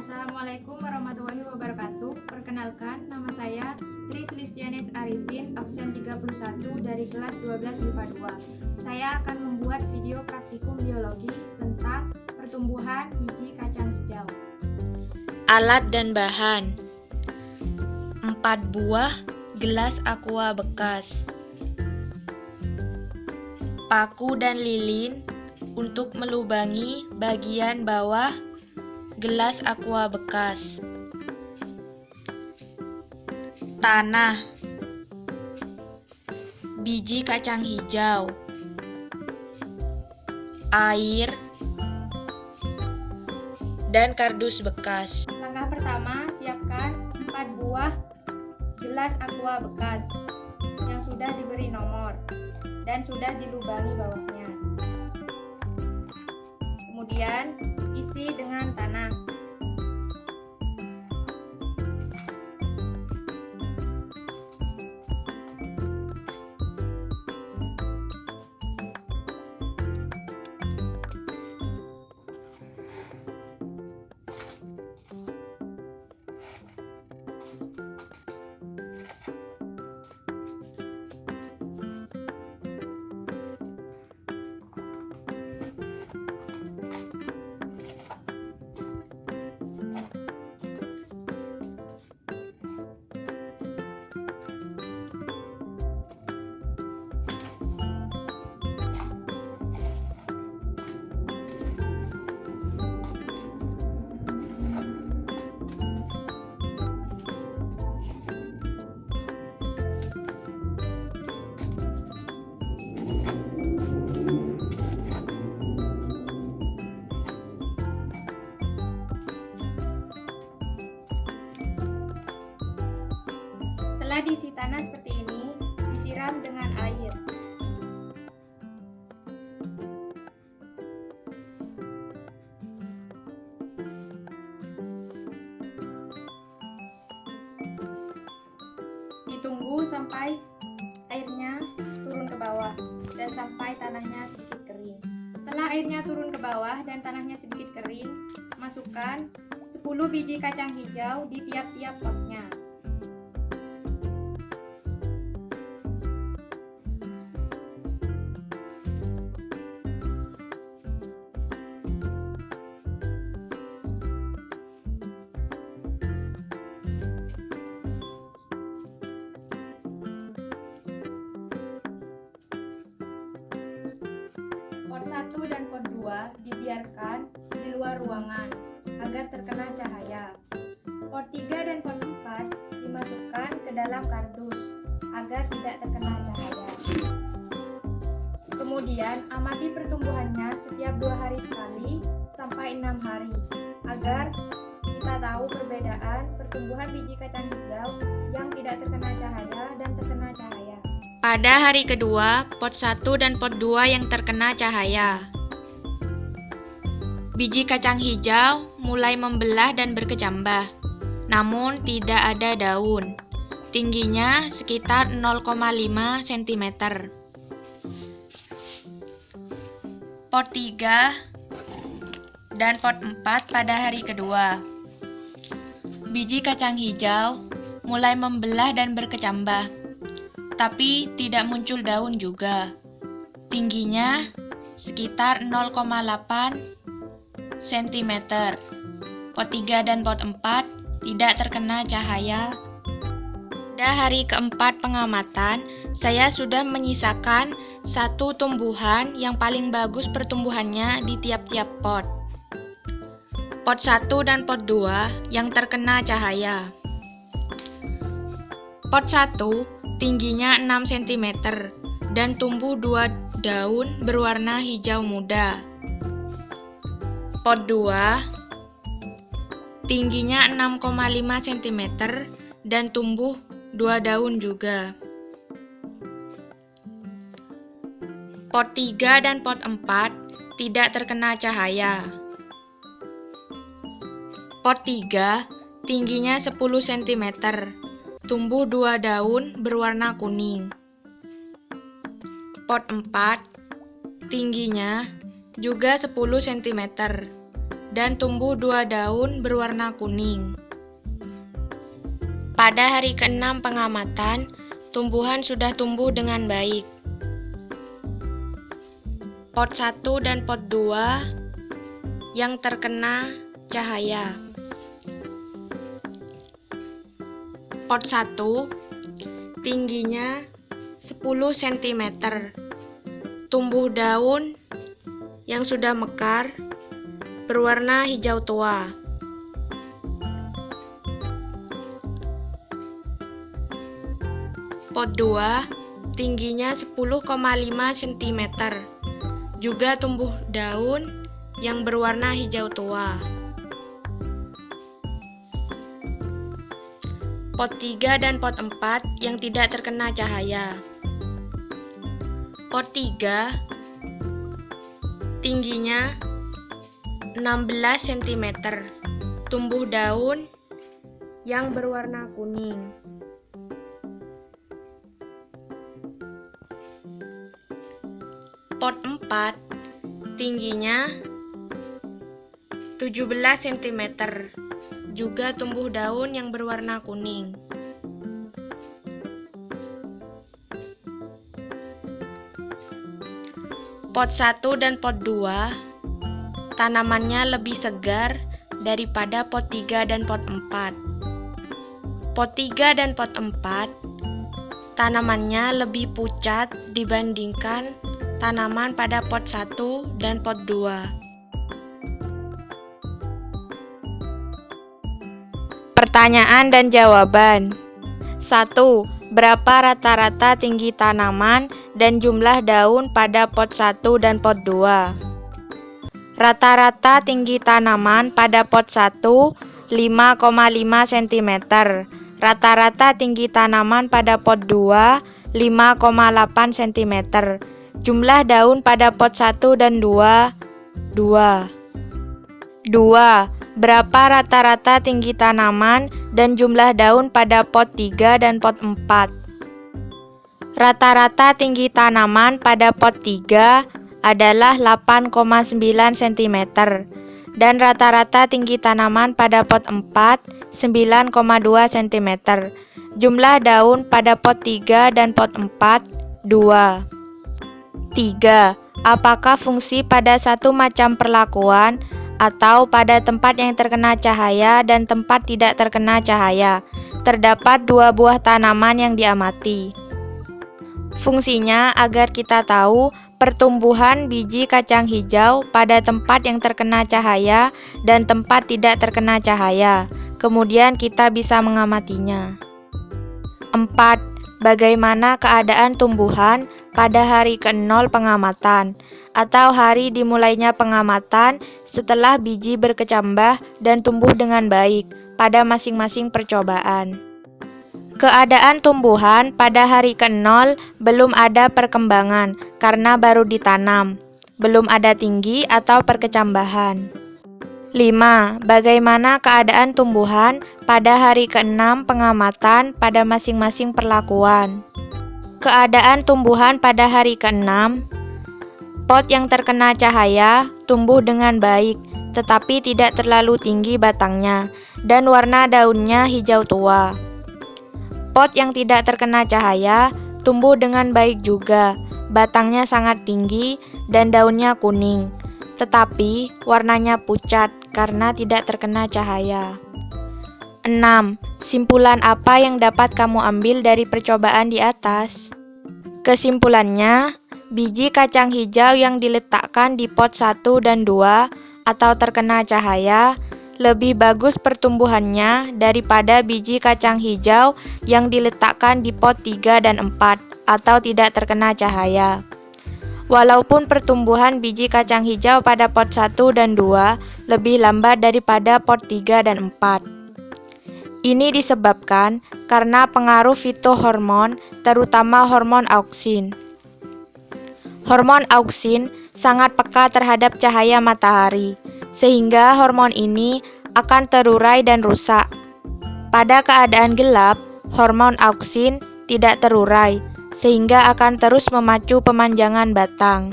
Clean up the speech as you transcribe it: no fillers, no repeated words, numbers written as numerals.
Assalamualaikum warahmatullahi wabarakatuh. Perkenalkan, nama saya Tri Sulistianis Arifin, absen 31 dari kelas 12 MIPA 2. Saya akan membuat video praktikum biologi tentang pertumbuhan biji kacang hijau. Alat dan bahan: 4 buah gelas aqua bekas, paku dan lilin untuk melubangi bagian bawah gelas aqua bekas, tanah, biji kacang hijau, air, dan kardus bekas. Langkah pertama, siapkan 4 buah gelas aqua bekas yang sudah diberi nomor dan sudah dilubangi bawahnya. Kemudian isi dengan tanah. Setelah diisi tanah seperti ini, disiram dengan air. Ditunggu sampai airnya turun ke bawah dan sampai tanahnya sedikit kering. Setelah airnya turun ke bawah dan tanahnya sedikit kering, masukkan 10 biji kacang hijau di tiap-tiap potnya. Pot 1 dan pot 2 dibiarkan di luar ruangan agar terkena cahaya. Pot 3 dan pot 4 dimasukkan ke dalam kardus agar tidak terkena cahaya. Kemudian amati pertumbuhannya setiap 2 hari sekali sampai 6 hari agar kita tahu perbedaan pertumbuhan biji kacang hijau yang tidak terkena cahaya dan terkena cahaya. Pada hari kedua, pot 1 dan pot 2 yang terkena cahaya. Biji kacang hijau mulai membelah dan berkecambah, namun tidak ada daun. Tingginya sekitar 0,5 cm. Pot 3 dan pot 4 pada hari kedua. Biji kacang hijau mulai membelah dan berkecambah, tapi tidak muncul daun juga. Tingginya sekitar 0,8 cm. Pot 3 dan pot 4 tidak terkena cahaya. Pada hari keempat pengamatan, saya sudah menyisakan satu tumbuhan yang paling bagus pertumbuhannya di tiap-tiap pot. Pot 1 dan pot 2 yang terkena cahaya. Pot 1 tingginya 6 cm dan tumbuh 2 daun berwarna hijau muda. Pot 2 tingginya 6,5 cm dan tumbuh 2 daun juga. Pot 3 dan pot 4 tidak terkena cahaya. Pot 3 tingginya 10 cm. Tumbuh 2 daun berwarna kuning. Pot 4 tingginya juga 10 cm. dan tumbuh 2 daun berwarna kuning. Pada hari ke-6 pengamatan, tumbuhan sudah tumbuh dengan baik. Pot 1 dan pot 2 yang terkena cahaya. Pot 1 tingginya 10 cm. Tumbuh daun yang sudah mekar berwarna hijau tua. Pot 2 tingginya 10,5 cm. Juga tumbuh daun yang berwarna hijau tua. Pot 3 dan pot 4 yang tidak terkena cahaya. Pot 3 tingginya 16 cm. Tumbuh daun yang berwarna kuning. Pot 4 tingginya 17 cm. Juga tumbuh daun yang berwarna kuning. Pot 1 dan pot 2 tanamannya lebih segar daripada pot 3 dan pot 4. Pot 3 dan pot 4 tanamannya lebih pucat dibandingkan tanaman pada pot 1 dan pot 2. Pertanyaan dan jawaban. 1. Berapa rata-rata tinggi tanaman dan jumlah daun pada pot 1 dan pot 2? Rata-rata tinggi tanaman pada pot 1 5,5 cm. Rata-rata tinggi tanaman pada pot 2 5,8 cm. Jumlah daun pada pot 1 dan 2 2. Berapa rata-rata tinggi tanaman dan jumlah daun pada pot 3 dan pot 4? Rata-rata tinggi tanaman pada pot 3 adalah 8,9 cm dan rata-rata tinggi tanaman pada pot 4 9,2 cm. Jumlah daun pada pot 3 dan pot 4 2. 3. Apakah fungsi pada satu macam perlakuan atau pada tempat yang terkena cahaya dan tempat tidak terkena cahaya? Terdapat 2 buah tanaman yang diamati. Fungsinya agar kita tahu pertumbuhan biji kacang hijau pada tempat yang terkena cahaya dan tempat tidak terkena cahaya. Kemudian kita bisa mengamatinya. 4. Bagaimana keadaan tumbuhan pada hari ke-0 pengamatan atau hari dimulainya pengamatan setelah biji berkecambah dan tumbuh dengan baik pada masing-masing percobaan. Keadaan tumbuhan pada hari ke-0 belum ada perkembangan karena baru ditanam, belum ada tinggi atau perkecambahan. 5. Bagaimana keadaan tumbuhan pada hari ke-6 pengamatan pada masing-masing perlakuan? Keadaan tumbuhan pada hari ke-6, pot yang terkena cahaya tumbuh dengan baik, tetapi tidak terlalu tinggi batangnya, dan warna daunnya hijau tua. Pot yang tidak terkena cahaya tumbuh dengan baik juga, batangnya sangat tinggi dan daunnya kuning, tetapi warnanya pucat karena tidak terkena cahaya. 6. Simpulan apa yang dapat kamu ambil dari percobaan di atas? Kesimpulannya, biji kacang hijau yang diletakkan di pot 1 dan 2 atau terkena cahaya lebih bagus pertumbuhannya daripada biji kacang hijau yang diletakkan di pot 3 dan 4 atau tidak terkena cahaya. Walaupun pertumbuhan biji kacang hijau pada pot 1 dan 2 lebih lambat daripada pot 3 dan 4. Ini disebabkan karena pengaruh fitohormon, terutama hormon auksin. Hormon auksin sangat peka terhadap cahaya matahari, sehingga hormon ini akan terurai dan rusak. Pada keadaan gelap, hormon auksin tidak terurai, sehingga akan terus memacu pemanjangan batang.